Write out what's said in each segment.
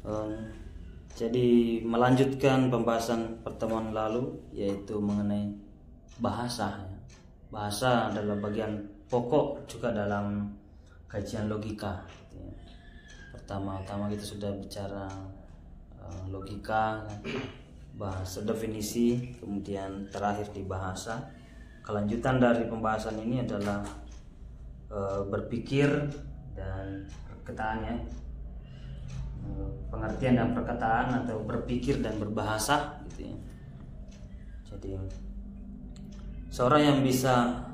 Em, jadi melanjutkan pembahasan pertemuan lalu, yaitu mengenai bahasa. Bahasa adalah bagian pokok juga dalam kajian logika. Pertama-tama kita sudah bicara logika, bahasa definisi, kemudian terakhir di bahasa. Kelanjutan dari pembahasan ini adalah berpikir dan perkataan, ya. Pengertian dan perkataan atau berpikir dan berbahasa gitu ya. Jadi seorang yang bisa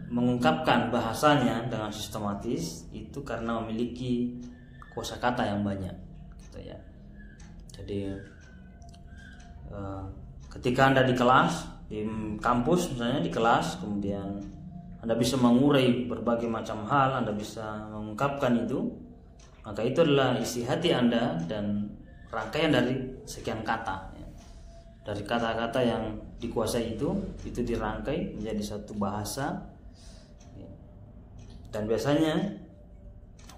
mengungkapkan bahasanya dengan sistematis itu karena memiliki kosakata yang banyak gitu ya. Jadi ketika Anda di kelas, di kampus misalnya, di kelas, kemudian Anda bisa mengurai berbagai macam hal, Anda bisa mengungkapkan itu, maka itu adalah isi hati Anda dan rangkaian dari sekian kata, ya. Dari kata-kata yang dikuasai itu dirangkai menjadi satu bahasa, ya. Dan biasanya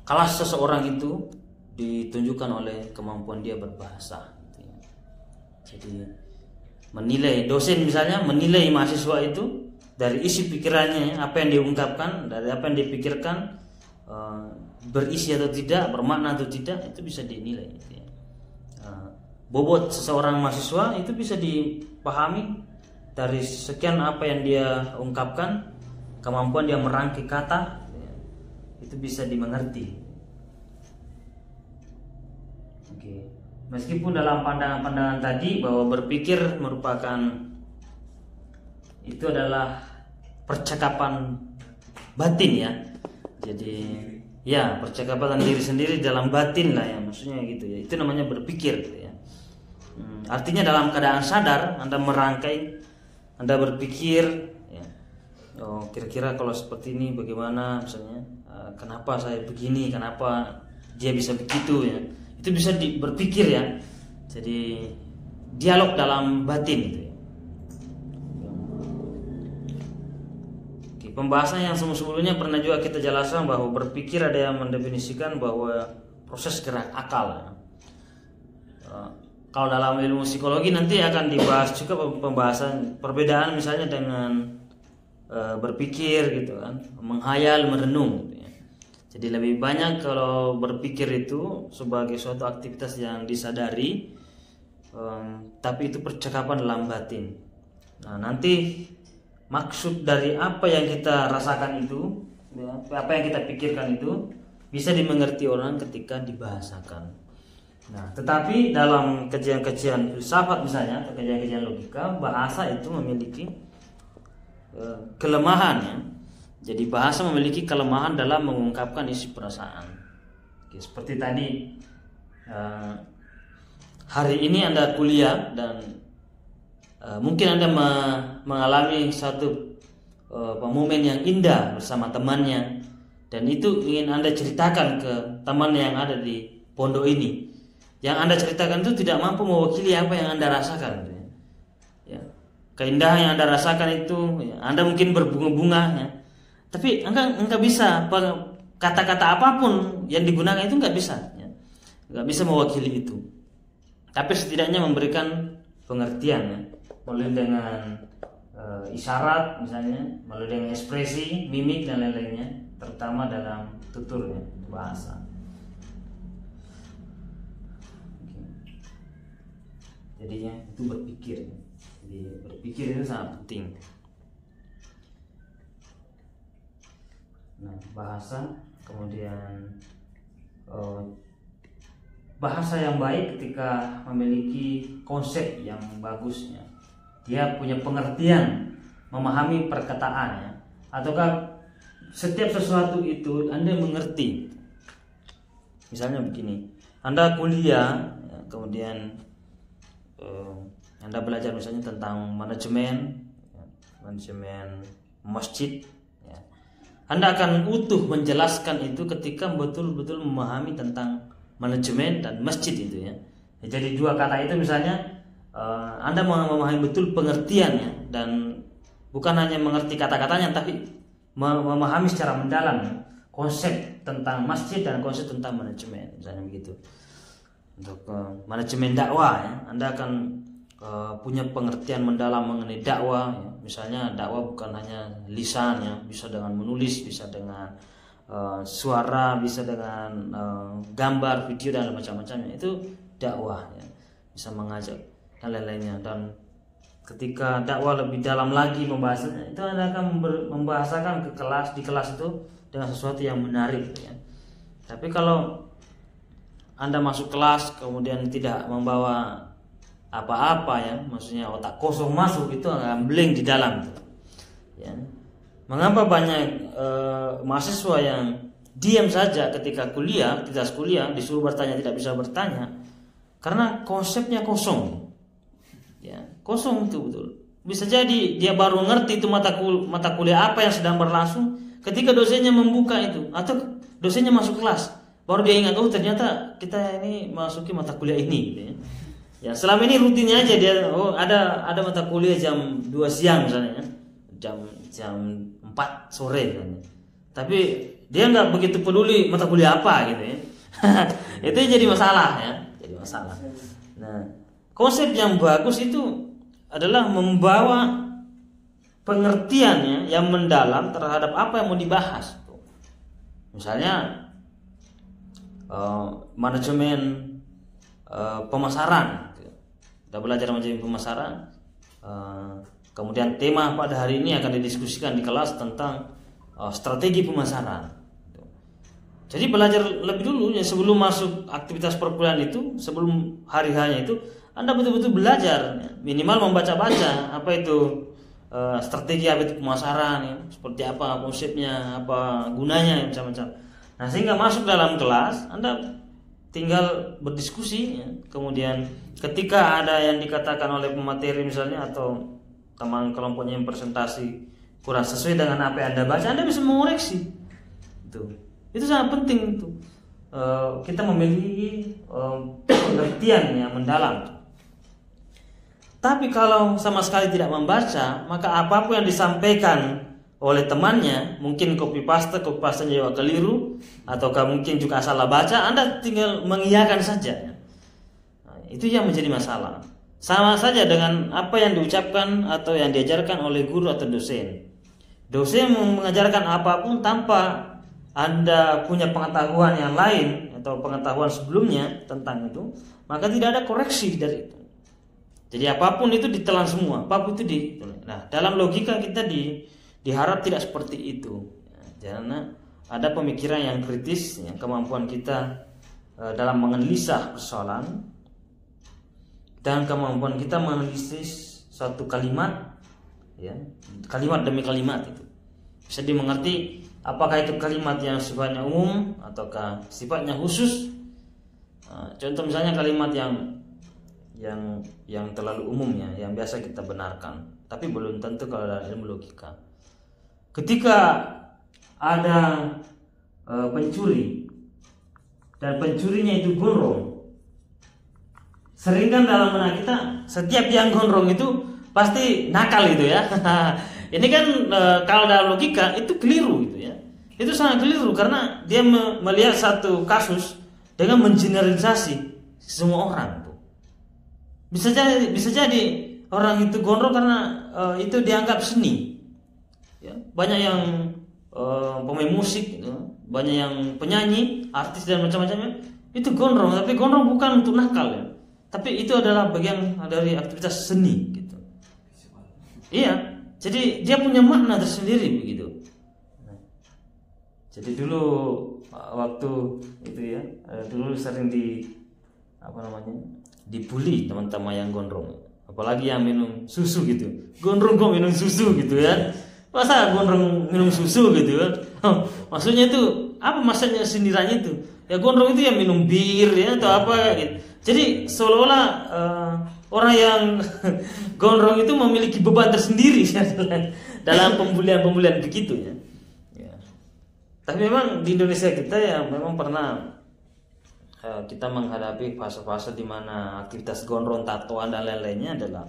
kelas seseorang itu ditunjukkan oleh kemampuan dia berbahasa, gitu ya. Jadi menilai dosen misalnya, menilai mahasiswa itu dari isi pikirannya, apa yang diungkapkan, dari apa yang dipikirkan, berisi atau tidak, bermakna atau tidak, itu bisa dinilai gitu ya. Bobot seseorang mahasiswa itu bisa dipahami dari sekian apa yang dia ungkapkan, kemampuan dia merangkai kata, ya, itu bisa dimengerti. Oke. Meskipun dalam pandangan-pandangan tadi bahwa berpikir merupakan itu adalah percakapan batin, ya. Jadi ya, percakapan diri sendiri dalam batin lah, ya, maksudnya gitu ya. Itu namanya berpikir gitu ya. Artinya dalam keadaan sadar Anda merangkai, Anda berpikir, ya. Oh, kira-kira kalau seperti ini bagaimana misalnya, kenapa saya begini, kenapa dia bisa begitu, ya. Itu bisa berpikir, ya. Jadi dialog dalam batin gitu ya. Pembahasan yang sebelumnya pernah juga kita jelaskan bahwa berpikir ada yang mendefinisikan bahwa proses gerak akal. Kalau dalam ilmu psikologi nanti akan dibahas juga pembahasan perbedaan misalnya dengan berpikir gitu kan, menghayal, merenung gitu ya. Jadi lebih banyak kalau berpikir itu sebagai suatu aktivitas yang disadari, tapi itu percakapan dalam batin. Nah, nanti maksud dari apa yang kita rasakan itu, ya, apa yang kita pikirkan itu bisa dimengerti orang ketika dibahasakan. Nah, tetapi dalam kajian-kajian filsafat misalnya atau kajian-kajian logika, bahasa itu memiliki kelemahannya. Jadi bahasa memiliki kelemahan dalam mengungkapkan isi perasaan. Oke, seperti tadi, hari ini Anda kuliah dan mungkin Anda mengalami satu momen yang indah bersama temannya, dan itu ingin Anda ceritakan ke teman yang ada di pondok ini. Yang Anda ceritakan itu tidak mampu mewakili apa yang Anda rasakan, ya. Keindahan yang Anda rasakan itu, ya, Anda mungkin berbunga-bunga, ya. Tapi enggak bisa, kata-kata apapun yang digunakan itu enggak bisa, ya. Enggak bisa mewakili itu. Tapi setidaknya memberikan pengertian, ya. Melalui dengan isyarat misalnya, melalui dengan ekspresi, mimik dan lain-lainnya, terutama dalam tuturnya, bahasa. Jadinya itu berpikir. Jadi berpikir itu sangat penting. Nah, bahasa, kemudian bahasa yang baik ketika memiliki konsep yang bagusnya. Dia punya pengertian, memahami perkataannya, ataukah setiap sesuatu itu Anda mengerti. Misalnya begini, Anda kuliah, ya, kemudian Anda belajar misalnya tentang manajemen, ya, manajemen masjid, ya. Anda akan utuh menjelaskan itu ketika betul-betul memahami tentang manajemen dan masjid itu, ya. Jadi dua kata itu misalnya, Anda memahami betul pengertiannya dan bukan hanya mengerti kata-katanya, tapi memahami secara mendalam konsep tentang masjid dan konsep tentang manajemen, misalnya begitu. Untuk manajemen dakwah ya, Anda akan punya pengertian mendalam mengenai dakwah ya. Misalnya dakwah bukan hanya lisan ya, bisa dengan menulis, bisa dengan suara, bisa dengan gambar, video dan macam-macamnya. Itu dakwah ya, bisa mengajak dan lain-lainnya. Dan ketika dakwah lebih dalam lagi membahasnya, itu Anda akan membahasakan ke kelas, di kelas itu dengan sesuatu yang menarik ya. Tapi kalau Anda masuk kelas kemudian tidak membawa apa-apa ya, maksudnya otak kosong masuk, itu akan blank di dalam ya. Mengapa banyak mahasiswa yang diam saja ketika kuliah, aktivitas kuliah, disuruh bertanya tidak bisa bertanya? Karena konsepnya kosong ya, kosong itu betul. Bisa jadi dia baru ngerti itu mata kuliah apa yang sedang berlangsung ketika dosennya membuka itu, atau dosennya masuk kelas, baru dia ingat, oh ternyata kita ini masuki mata kuliah ini gitu ya. Ya selama ini rutinnya aja dia, oh ada mata kuliah jam 2 siang misalnya, jam 4 sore misalnya. Tapi dia nggak begitu peduli mata kuliah apa gitu ya. Itu jadi masalah ya, jadi masalah. Nah, konsep yang bagus itu adalah membawa pengertiannya yang mendalam terhadap apa yang mau dibahas. Misalnya manajemen pemasaran. Kita belajar manajemen pemasaran. Kemudian tema pada hari ini akan didiskusikan di kelas tentang strategi pemasaran. Jadi belajar lebih dulu ya, sebelum masuk aktivitas perkuliahan itu, sebelum hari-harinya itu, Anda betul-betul belajar, ya. Minimal membaca-baca apa itu strategi, apa itu pemasaran, ya. Seperti apa konsepnya, apa gunanya, macam-macam. Nah sehingga masuk dalam kelas, Anda tinggal berdiskusi, ya. Kemudian ketika ada yang dikatakan oleh pemateri misalnya atau teman kelompoknya yang presentasi kurang sesuai dengan apa yang Anda baca, Anda bisa mengoreksi. Itu sangat penting itu. Kita memiliki pengertian yang mendalam. Tapi kalau sama sekali tidak membaca, maka apapun yang disampaikan oleh temannya, mungkin copy paste juga keliru, ataukah mungkin juga salah baca, Anda tinggal mengiyakan saja. Nah, itu yang menjadi masalah. Sama saja dengan apa yang diucapkan atau yang diajarkan oleh guru atau dosen. Dosen mengajarkan apapun tanpa Anda punya pengetahuan yang lain atau pengetahuan sebelumnya tentang itu, maka tidak ada koreksi dari itu. Jadi apapun itu ditelan semua, apapun itu ditelan. Nah, dalam logika kita diharap tidak seperti itu. Karena ada pemikiran yang kritis, yang kemampuan kita dalam menganalisa persoalan dan kemampuan kita menganalisis suatu kalimat, ya, kalimat demi kalimat itu bisa dimengerti apakah itu kalimat yang sifatnya umum ataukah sifatnya khusus. Contoh misalnya kalimat yang terlalu umum ya, yang biasa kita benarkan, tapi belum tentu kalau dalam ilmu logika. Ketika ada pencuri dan pencurinya itu gondrong, sering kan dalam benak kita setiap yang gondrong itu pasti nakal itu ya. Ini kan kalau dalam logika itu keliru itu ya. Itu sangat keliru karena dia melihat satu kasus dengan mengeneralisasi semua orang tuh. Bisa jadi orang itu gondrong karena itu dianggap seni. Ya, banyak yang pemain musik, ya, banyak yang penyanyi, artis dan macam-macamnya itu gondrong, tapi gondrong bukan untuk nakal ya. Tapi itu adalah bagian dari aktivitas seni gitu. Iya. Jadi dia punya makna tersendiri begitu. Jadi dulu waktu itu ya, dulu sering dibully teman-teman yang gondrong, apalagi yang minum susu gitu. Gondrong kok minum susu gitu ya? Masa gondrong minum susu gitu kan? Maksudnya itu apa maksudnya sindirannya itu? Ya gondrong itu yang minum bir ya atau apa gitu. Jadi seolah-olah orang yang gondrong itu memiliki beban tersendiri ya, dalam pembulian begitu ya. Ya. Tapi memang di Indonesia kita ya memang pernah kita menghadapi fase-fase di mana aktivitas gondrong, tatoan dan lain-lainnya adalah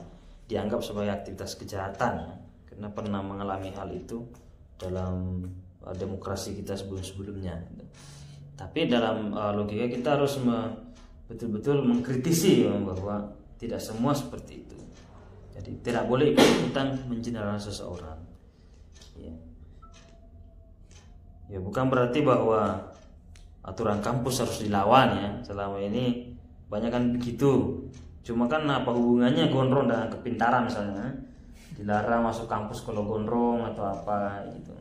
dianggap sebagai aktivitas kejahatan ya. Karena pernah mengalami hal itu dalam demokrasi kita sebelum-sebelumnya. Tapi dalam logika kita harus betul-betul mengkritisi bahwa tidak semua seperti itu. Jadi tidak boleh ikut-ikutan mengeneralisasi seseorang. Ya bukan berarti bahwa aturan kampus harus dilawan ya. Selama ini banyak kan begitu. Cuma kan apa hubungannya gondrong dengan kepintaran misalnya? Dilarang masuk kampus kalau gondrong atau apa gitu.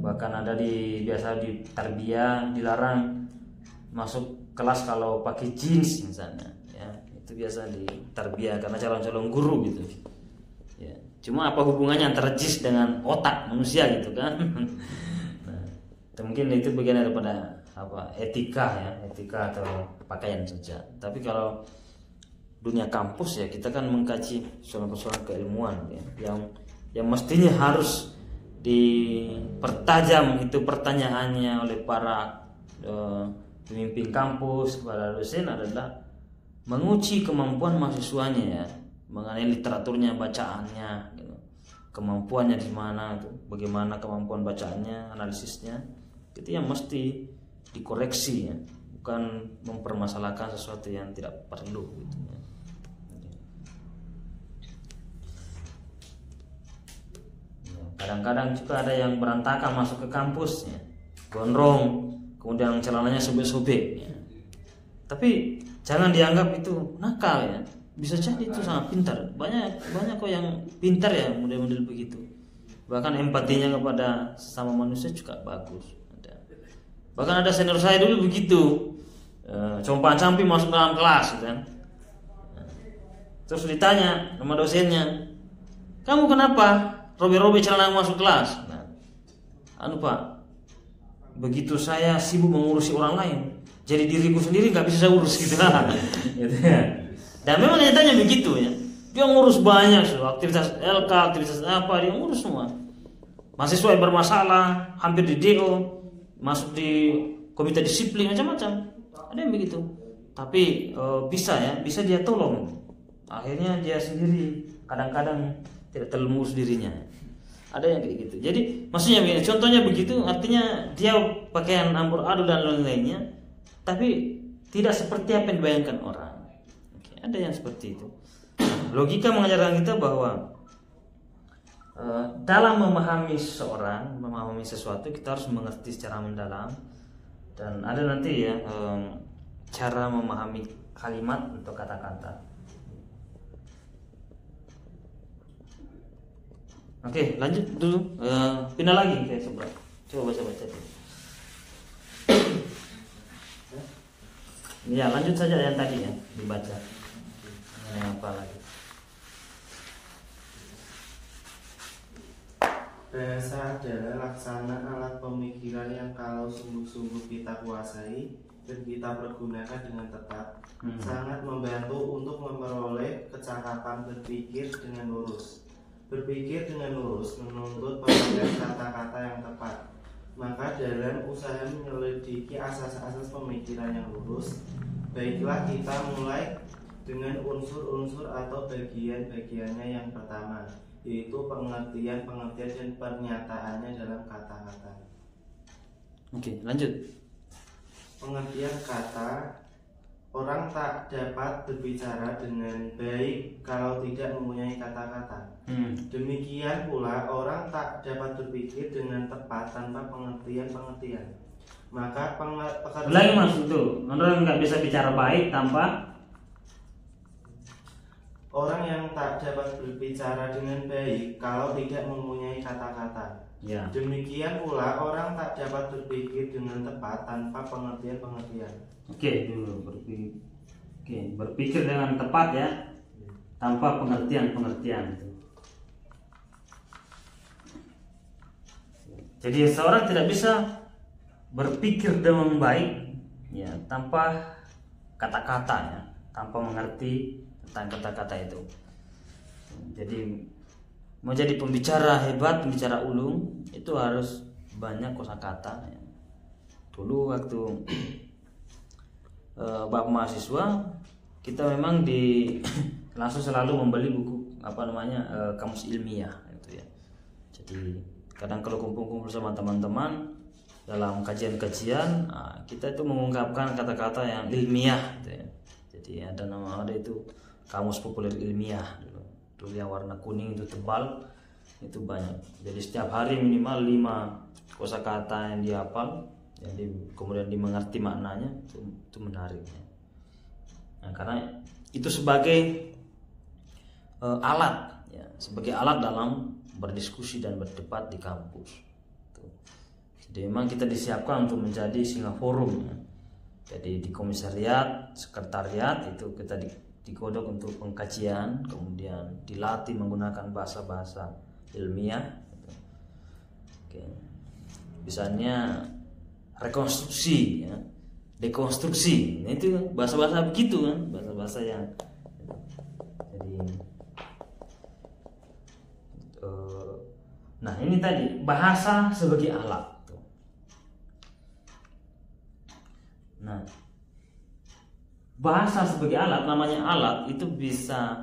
Bahkan ada biasa di tarbiyah dilarang masuk kelas kalau pakai jeans misalnya ya. Itu biasa di tarbiyah karena calon-calon guru gitu. Ya, cuma apa hubungannya antara jis dengan otak manusia gitu kan? Nah, mungkin itu bagian daripada etika ya, etika atau pakaian saja. Tapi kalau dunia kampus ya kita kan mengkaji persoalan keilmuan ya, yang mestinya harus dipertajam itu pertanyaannya oleh para pemimpin kampus kepada dosen adalah menguji kemampuan mahasiswanya ya, mengenai literaturnya, bacaannya, gitu. Kemampuannya di mana, bagaimana kemampuan bacaannya, analisisnya, itu yang mesti dikoreksi ya, bukan mempermasalahkan sesuatu yang tidak perlu. Gitu, ya. Kadang-kadang juga ada yang berantakan masuk ke kampus, ya. Gondrong, kemudian celananya sobek-sobek. Ya. Tapi jangan dianggap itu nakal ya. Bisa jadi itu sangat pintar. Banyak kok yang pintar ya model-model begitu. Bahkan empatinya kepada sesama manusia juga bagus. Bahkan ada senior saya dulu begitu, compang-camping masuk dalam kelas gitu kan. Terus ditanya sama dosennya, kamu kenapa robe-robe celana masuk kelas? Pak, begitu saya sibuk mengurusi orang lain, jadi diriku sendiri nggak bisa saya urus gitu. Gitu ya. Dan memang nyatanya begitu ya. Dia ngurus banyak, aktivitas LK, aktivitas apa dia ngurus semua. Mahasiswa yang bermasalah, hampir di DO, masuk di komite disiplin macam-macam. Ada yang begitu. Tapi bisa dia tolong. Akhirnya dia sendiri kadang-kadang tidak terlalu mengurus dirinya. Ada yang kayak gitu. Jadi maksudnya begini, contohnya begitu, artinya dia pakaian amburadul dan lain-lainnya, tapi tidak seperti apa yang dibayangkan orang. Ada yang seperti itu. Logika mengajarkan kita bahwa dalam memahami seseorang, memahami sesuatu, kita harus mengerti secara mendalam. Dan ada nanti ya cara memahami kalimat atau kata-kata. Oke, lanjut dulu. Pindah lagi ke sebelah. Coba baca-baca. Ya, lanjut saja yang tadi ya dibaca. Apa lagi? Bahasa adalah laksana alat pemikiran yang kalau sungguh-sungguh kita kuasai dan kita pergunakan dengan tepat, sangat membantu untuk memperoleh kecakapan berpikir dengan lurus. Berpikir dengan lurus menuntut pemilihan kata-kata yang tepat. Maka dalam usaha menyelidiki asas-asas pemikiran yang lurus, baiklah kita mulai dengan unsur-unsur atau bagian-bagiannya. Yang pertama, yaitu pengertian dan pernyataannya dalam kata-kata. Oke, lanjut. Pengertian kata, orang tak dapat berbicara dengan baik kalau tidak mempunyai kata-kata. Demikian pula orang tak dapat berpikir dengan tepat tanpa pengertian. Maka ulangi maksud itu, orang nggak bisa bicara baik tanpa. Orang yang tak dapat berbicara dengan baik kalau tidak mempunyai kata-kata. Ya. Demikian pula orang tak dapat berpikir dengan tepat tanpa pengertian. Oke, dulu berpikir dengan tepat ya, tanpa pengertian. Jadi seorang tidak bisa berpikir dengan baik ya tanpa kata-kata ya, tanpa mengerti tentang kata-kata itu. Jadi mau jadi pembicara hebat, pembicara ulung, itu harus banyak kosakata ya. Dulu waktu bab mahasiswa, kita memang langsung selalu membeli buku kamus ilmiah gitu ya. Jadi kadang kalau kumpul-kumpul sama teman-teman dalam kajian-kajian, kita itu mengungkapkan kata-kata yang ilmiah gitu ya. Jadi ada itu kamus populer ilmiah dulu yang warna kuning itu tebal, itu banyak. Jadi setiap hari minimal 5 kosakata yang dihafal, jadi kemudian dimengerti maknanya, itu menarik ya. Nah, karena itu sebagai alat ya, sebagai alat dalam berdiskusi dan berdebat di kampus. Jadi memang kita disiapkan untuk menjadi singa forum ya. Jadi di komisariat, sekretariat itu kita digodok untuk pengkajian, kemudian dilatih menggunakan bahasa-bahasa ilmiah gitu. Oke. Misalnya rekonstruksi ya, dekonstruksi. Nah, itu bahasa-bahasa begitu kan, bahasa-bahasa yang jadi nah ini tadi bahasa sebagai alat. Nah, bahasa sebagai alat, namanya alat itu bisa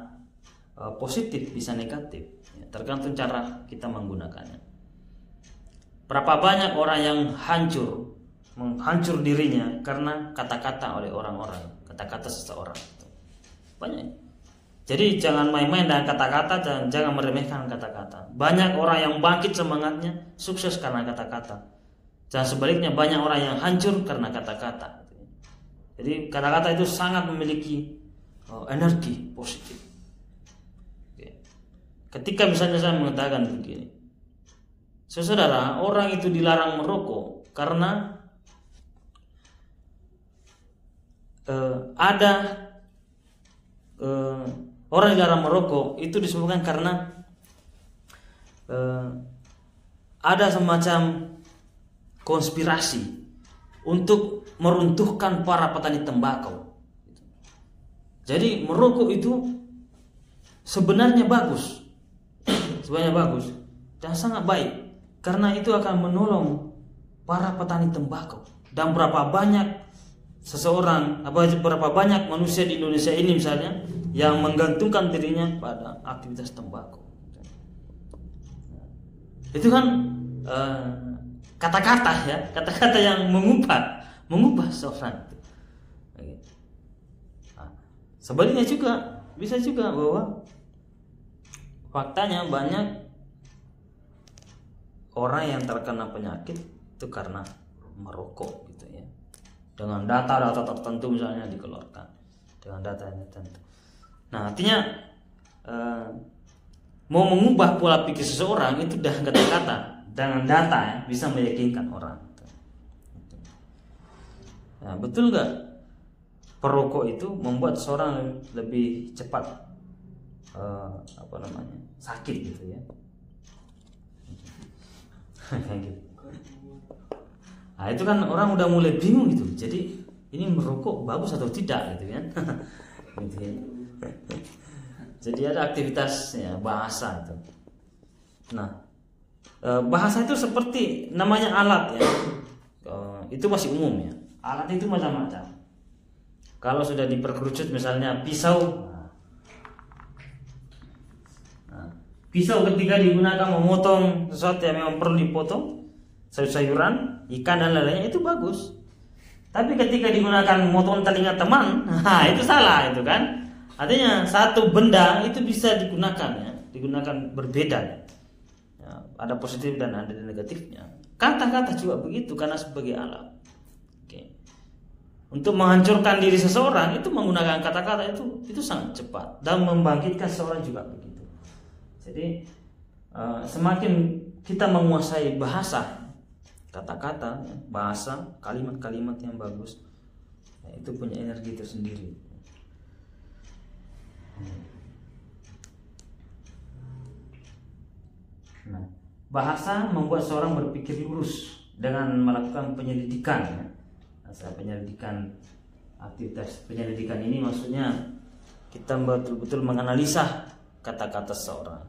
positif, bisa negatif, ya, tergantung cara kita menggunakannya. Berapa banyak orang yang menghancur dirinya karena kata-kata oleh orang-orang, kata-kata seseorang. Banyak. Jadi jangan main-main dengan kata-kata dan jangan meremehkan kata-kata. Banyak orang yang bangkit semangatnya, sukses karena kata-kata. Dan sebaliknya banyak orang yang hancur karena kata-kata. Jadi kata-kata itu sangat memiliki energi positif. Ketika misalnya saya mengatakan begini, saudara, orang itu dilarang merokok karena ada orang dilarang merokok itu disebabkan karena ada semacam konspirasi untuk meruntuhkan para petani tembakau. Jadi merokok itu sebenarnya bagus, dan sangat baik karena itu akan menolong para petani tembakau. Dan berapa banyak manusia di Indonesia ini misalnya yang menggantungkan dirinya pada aktivitas tembakau. Itu kan kata-kata ya, kata-kata yang mengubah seorang. Nah, sebaliknya juga bisa juga bahwa faktanya banyak orang yang terkena penyakit itu karena merokok gitu ya. Dengan data-data tertentu misalnya dikeluarkan dengan data yang tertentu. Nah, artinya mau mengubah pola pikir seseorang itu dengan kata-kata, dengan data ya, bisa meyakinkan orang. Nah, betul nggak perokok itu membuat seorang lebih cepat sakit gitu ya? Nah, itu kan orang udah mulai bingung gitu. Jadi ini merokok bagus atau tidak gitu kan? Gitu ya. Jadi ada aktivitas ya, bahasa itu. Nah, bahasa itu seperti namanya alat ya. Itu masih umum ya. Alat itu macam-macam. Kalau sudah diperkerucut misalnya pisau. Nah, pisau ketika digunakan memotong sesuatu yang memang perlu dipotong, sayur-sayuran, ikan dan lain-lainnya itu bagus. Tapi ketika digunakan memotong telinga teman, nah itu salah itu kan. Artinya satu benda itu bisa digunakan ya, digunakan berbeda. Ya, ada positif dan ada negatifnya. Kata-kata juga begitu karena sebagai alat. Untuk menghancurkan diri seseorang itu menggunakan kata-kata itu sangat cepat dan membangkitkan seseorang juga begitu. Jadi semakin kita menguasai bahasa, kata-kata, bahasa, kalimat-kalimat yang bagus, itu punya energi tersendiri. Nah, bahasa membuat seorang berpikir lurus dengan melakukan penyelidikan. Ya. Aktivitas penyelidikan ini maksudnya kita betul-betul menganalisa kata-kata seseorang.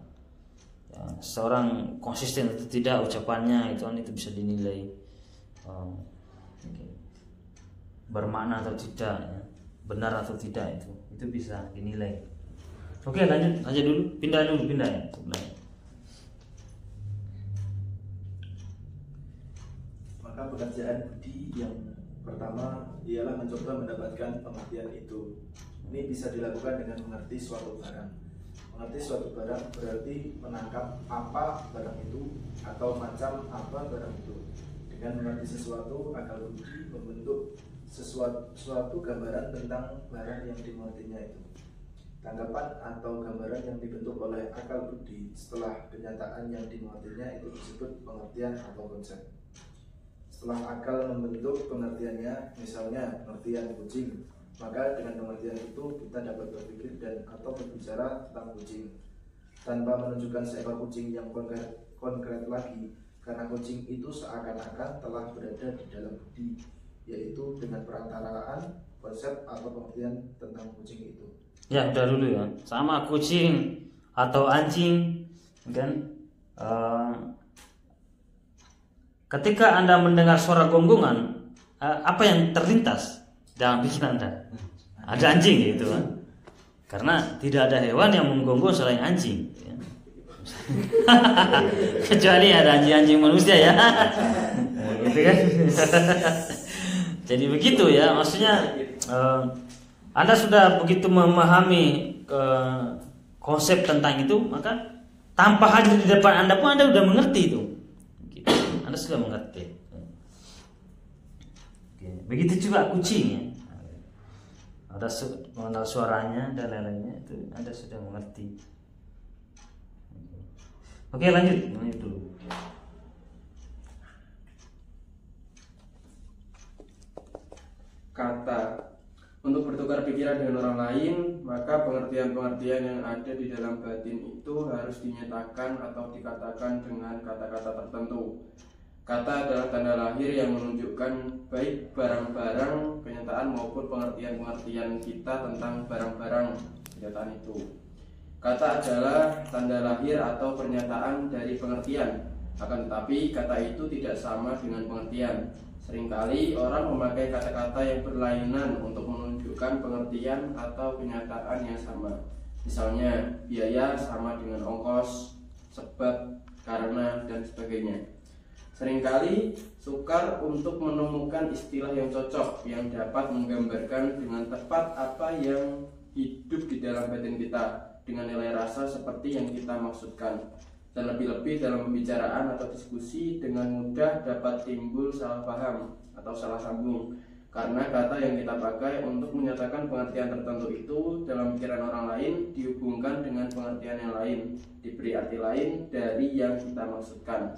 Ya, seorang konsisten atau tidak ucapannya itu bisa dinilai bermakna atau tidak, ya. Benar atau tidak itu bisa dinilai. Oke, lanjut aja dulu, pindah ya sebelahnya. pekerjaan budi yang pertama ialah mencoba mendapatkan pengertian itu. Ini bisa dilakukan dengan mengerti suatu barang. Mengerti suatu barang berarti menangkap apa barang itu atau macam apa barang itu. Dengan mengerti sesuatu, akal budi membentuk suatu gambaran tentang barang yang dimengertinya itu. Tanggapan atau gambaran yang dibentuk oleh akal budi setelah kenyataan yang dimengertinya itu disebut pengertian atau konsep. Setelah akal membentuk pengertiannya, misalnya pengertian kucing, maka dengan pengertian itu kita dapat berpikir dan atau berbicara tentang kucing tanpa menunjukkan seekor kucing yang konkret lagi, karena kucing itu seakan-akan telah berada di dalam budi, yaitu dengan perantaraan konsep atau pengertian tentang kucing itu. Ya udah dulu ya, sama kucing atau anjing kan. Ketika Anda mendengar suara gonggongan, apa yang terlintas dalam pikiran Anda? Ada anjing gitu kan? Karena tidak ada hewan yang menggonggong selain anjing ya. Kecuali ada anjing-anjing manusia ya. Gitu kan. Jadi begitu ya, maksudnya Anda sudah begitu memahami konsep tentang itu, maka tanpa hadir di depan Anda pun Anda sudah mengerti itu. Gitu. Anda sudah mengerti. Begitu juga kucing ya. Ada mengenal suaranya dan lain-lainnya, itu Anda sudah mengerti. Oke, lanjut dulu. Kata. Untuk bertukar pikiran dengan orang lain, maka pengertian-pengertian yang ada di dalam batin itu harus dinyatakan atau dikatakan dengan kata-kata tertentu. Kata adalah tanda lahir yang menunjukkan baik barang-barang kenyataan maupun pengertian-pengertian kita tentang barang-barang kenyataan itu. Kata adalah tanda lahir atau pernyataan dari pengertian, akan tetapi kata itu tidak sama dengan pengertian. Seringkali orang memakai kata-kata yang berlainan untuk menunjukkan pengertian atau kenyataan yang sama. Misalnya, biaya sama dengan ongkos, sebab, karena, dan sebagainya. Seringkali sukar untuk menemukan istilah yang cocok yang dapat menggambarkan dengan tepat apa yang hidup di dalam batin kita dengan nilai rasa seperti yang kita maksudkan. Dan lebih-lebih dalam pembicaraan atau diskusi dengan mudah dapat timbul salah paham atau salah sambung, karena kata yang kita pakai untuk menyatakan pengertian tertentu itu dalam pikiran orang lain dihubungkan dengan pengertian yang lain, diberi arti lain dari yang kita maksudkan.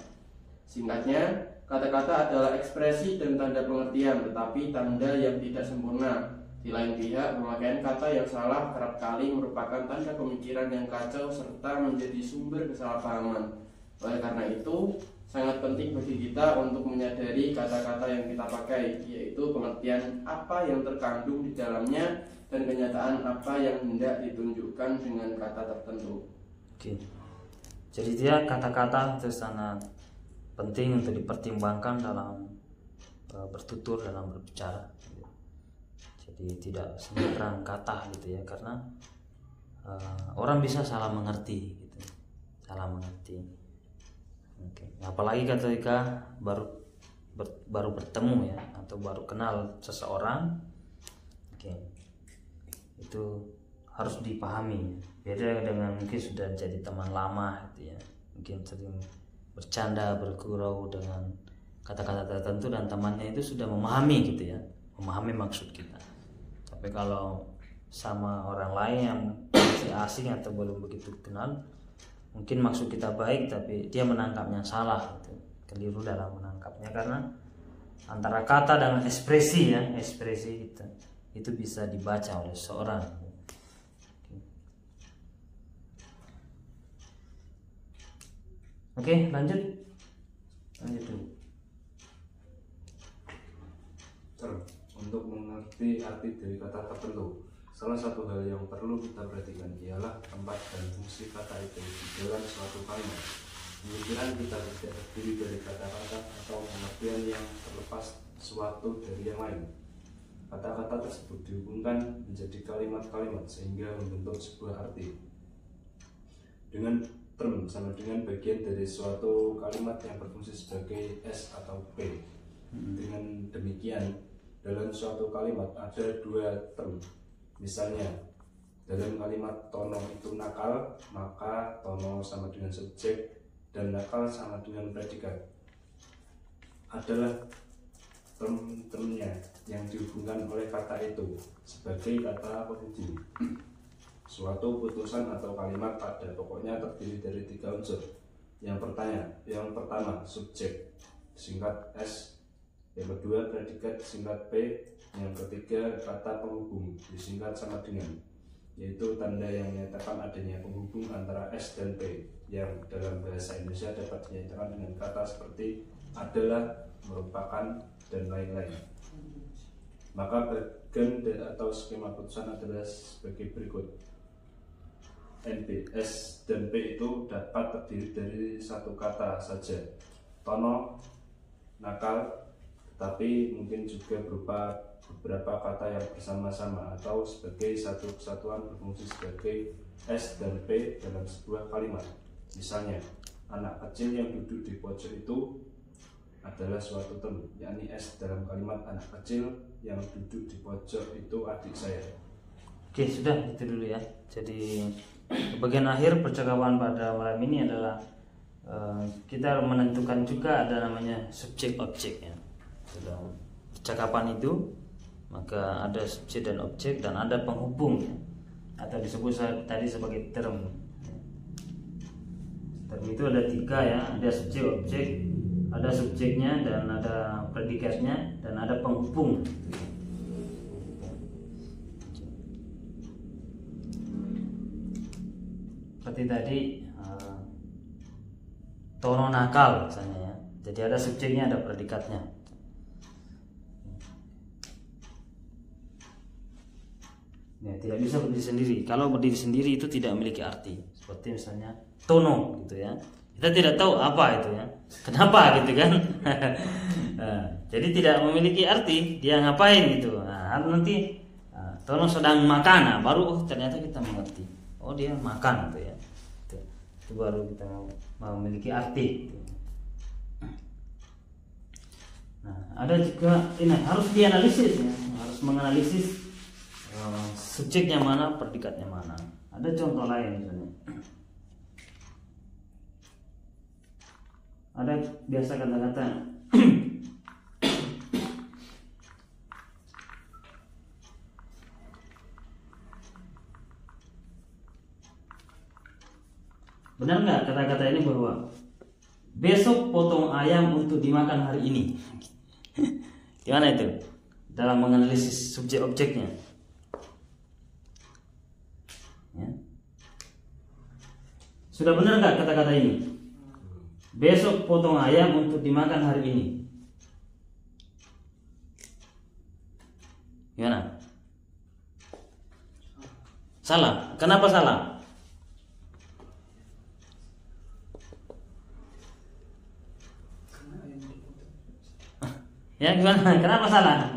Singkatnya, kata-kata adalah ekspresi dan tanda pengertian, tetapi tanda yang tidak sempurna. Di lain pihak, pemakaian kata yang salah kerap kali merupakan tanda pemikiran yang kacau serta menjadi sumber kesalahpahaman. Oleh karena itu, sangat penting bagi kita untuk menyadari kata-kata yang kita pakai, yaitu pengertian apa yang terkandung di dalamnya dan kenyataan apa yang hendak ditunjukkan dengan kata tertentu. Oke. Jadi dia kata-kata itu sangat penting untuk dipertimbangkan dalam bertutur, dalam berbicara. Jadi tidak sembarang kata gitu ya, karena orang bisa salah mengerti gitu, salah mengerti. Oke. Apalagi ketika baru bertemu ya, atau baru kenal seseorang, oke, itu harus dipahami. Beda dengan mungkin sudah jadi teman lama gitu ya, mungkin sering bercanda bergurau dengan kata-kata tertentu dan temannya itu sudah memahami gitu ya, memahami maksud kita. Tapi kalau sama orang lain yang masih asing atau belum begitu kenal, mungkin maksud kita baik tapi dia menangkapnya salah gitu. Keliru dalam menangkapnya, karena antara kata dan ekspresi ya, ekspresi itu bisa dibaca oleh seorang. Oke, lanjut dulu. Untuk mengerti arti dari kata tertentu, salah satu hal yang perlu kita perhatikan ialah tempat dan fungsi kata itu di dalam suatu kalimat. Pemikiran kita tidak terdiri dari kata-kata atau pengertian yang terlepas suatu dari yang lain. Kata-kata tersebut dihubungkan menjadi kalimat-kalimat sehingga membentuk sebuah arti. Dengan term sama dengan bagian dari suatu kalimat yang berfungsi sebagai S atau P. Dengan demikian, dalam suatu kalimat ada dua term. Misalnya, dalam kalimat Tono itu nakal, maka Tono sama dengan subjek dan nakal sama dengan predikat. Adalah term-termnya yang dihubungkan oleh kata itu sebagai kata penghubung. Suatu putusan atau kalimat pada pokoknya terdiri dari 3 unsur. Yang pertama subjek singkat S, yang kedua predikat singkat P, yang ketiga kata penghubung disingkat sama dengan, yaitu tanda yang menyatakan adanya penghubung antara S dan P, yang dalam bahasa Indonesia dapat dinyatakan dengan kata seperti adalah, merupakan, dan lain-lain. Maka bagian atau skema putusan adalah sebagai berikut. NP, S dan P itu dapat terdiri dari satu kata saja, Tono, nakal, tetapi mungkin juga berupa beberapa kata yang bersama-sama atau sebagai satu kesatuan berfungsi sebagai S dan P dalam sebuah kalimat. Misalnya, anak kecil yang duduk di pojok itu adalah suatu term, yakni S dalam kalimat anak kecil yang duduk di pojok itu adik saya. Oke, sudah itu dulu ya. Jadi bagian akhir percakapan pada malam ini adalah kita menentukan juga ada namanya subjek objek ya. Dalam percakapan itu maka ada subjek dan objek dan ada penghubung ya, atau disebut tadi sebagai term. Term itu ada 3 ya, ada subjek objek, ada subjeknya dan ada predikatnya dan ada penghubung. Seperti tadi Tono nakal misalnya ya. Jadi ada subjeknya, ada predikatnya. Ya, tidak bisa berdiri sendiri. Kalau berdiri sendiri itu tidak memiliki arti. Seperti misalnya Tono gitu ya. Kita tidak tahu apa itu ya. Kenapa gitu kan? Nah, jadi tidak memiliki arti. Dia ngapain gitu. Nah, nanti Tono sedang makan. Nah, baru ternyata kita mengerti. Oh dia makan gitu ya. Itu baru kita memiliki arti. Nah, ada juga ini harus dianalisis ya. Harus menganalisis subjeknya mana, predikatnya mana. Ada contoh lain misalnya. Ada biasa kata-kata benar nggak kata-kata ini bahwa besok potong ayam untuk dimakan hari ini? Gimana itu dalam menganalisis subjek objeknya? Ya. Sudah benar nggak kata-kata ini? Besok potong ayam untuk dimakan hari ini. Gimana? Salah. Kenapa salah? Ya gimana? Kenapa salah?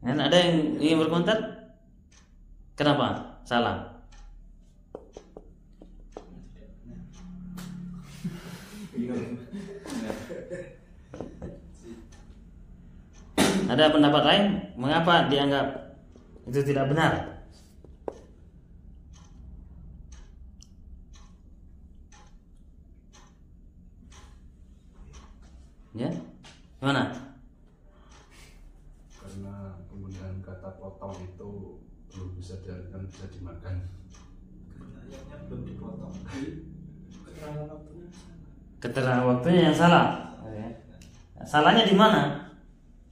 Ada yang ingin berkomentar? Kenapa salah? Ada pendapat lain? Mengapa dianggap itu tidak benar? Ya, gimana? Karena penggunaan kata potong itu belum bisa diartikan bisa dimakan. Ayamnya belum dipotong. Keterangan waktunya. Keterangan waktunya yang salah. Salahnya di mana?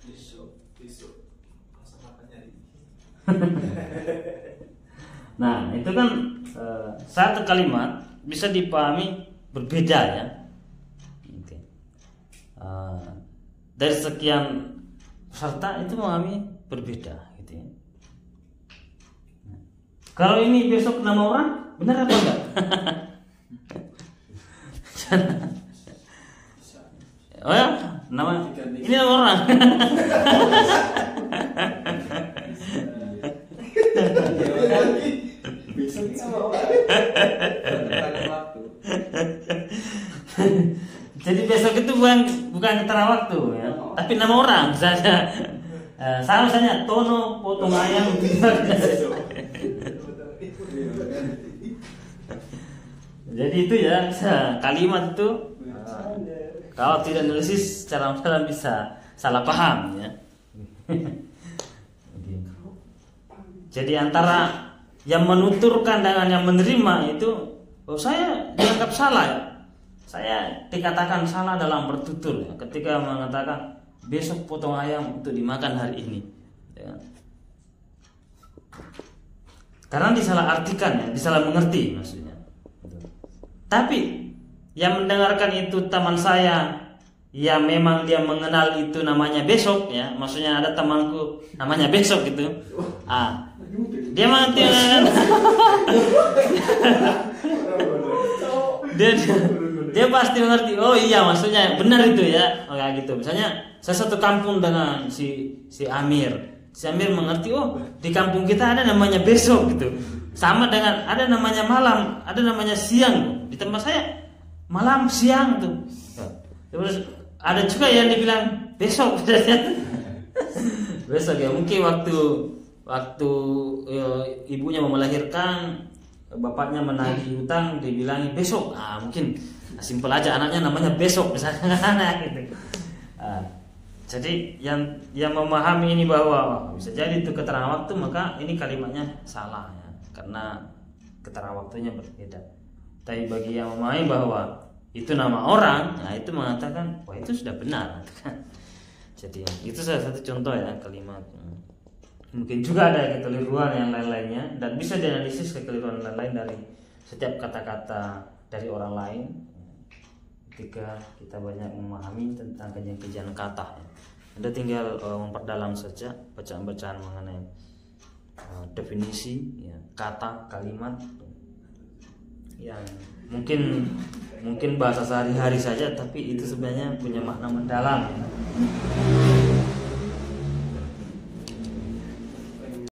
Besok masa makannya ini. Nah, itu kan satu kalimat bisa dipahami berbeda ya. Oke. Dari sekian peserta itu memahami berbeda gitu ya. Kalau ini besok nama orang, benar apa enggak? Oh ya, nama ini nama orang. Besok sama orang. Jadi besok itu bukan keterangan waktu ya, tapi nama orang misalnya. Saya misalnya Tono potong ayam. Jadi itu ya kalimat itu kalau tidak analisis secara masalah bisa salah paham ya. Jadi antara yang menuturkan dengan yang menerima itu, oh saya dianggap salah ya. Saya dikatakan salah dalam bertutur ya, ketika mengatakan besok potong ayam untuk dimakan hari ini ya. Karena disalah artikan ya, disalah mengerti maksudnya. Tapi yang mendengarkan itu teman saya, ya memang dia mengenal itu namanya besok ya, maksudnya ada temanku namanya besok gitu. Dia mengerti dia pasti mengerti. Oh iya, maksudnya benar itu ya. Oh ya gitu. Misalnya saya satu kampung dengan si Amir. Si Amir mengerti, oh di kampung kita ada namanya besok gitu. Sama dengan ada namanya malam, ada namanya siang. Di tempat saya malam siang tuh. Terus ada juga yang dibilang besok. Besok ya, mungkin waktu ibunya mau melahirkan, bapaknya menagih hutang, dibilangi besok. Mungkin simpel aja anaknya namanya besok misalnya gitu. Jadi yang memahami ini bahwa bisa jadi itu keterangan waktu, maka ini kalimatnya salah ya, karena keterangan waktunya berbeda. Tapi bagi yang memahami bahwa itu nama orang, nah itu mengatakan wah itu sudah benar. Jadi itu salah satu contoh ya kalimat. Mungkin juga ada kekeliruan yang lain-lainnya, dan bisa dianalisis kekeliruan lain-lain dari setiap kata-kata dari orang lain ketika kita banyak memahami tentang kajian-kajian kata ya. Anda tinggal memperdalam saja bacaan-bacaan mengenai definisi ya, kata, kalimat yang mungkin bahasa sehari-hari saja, tapi itu sebenarnya punya makna mendalam ya.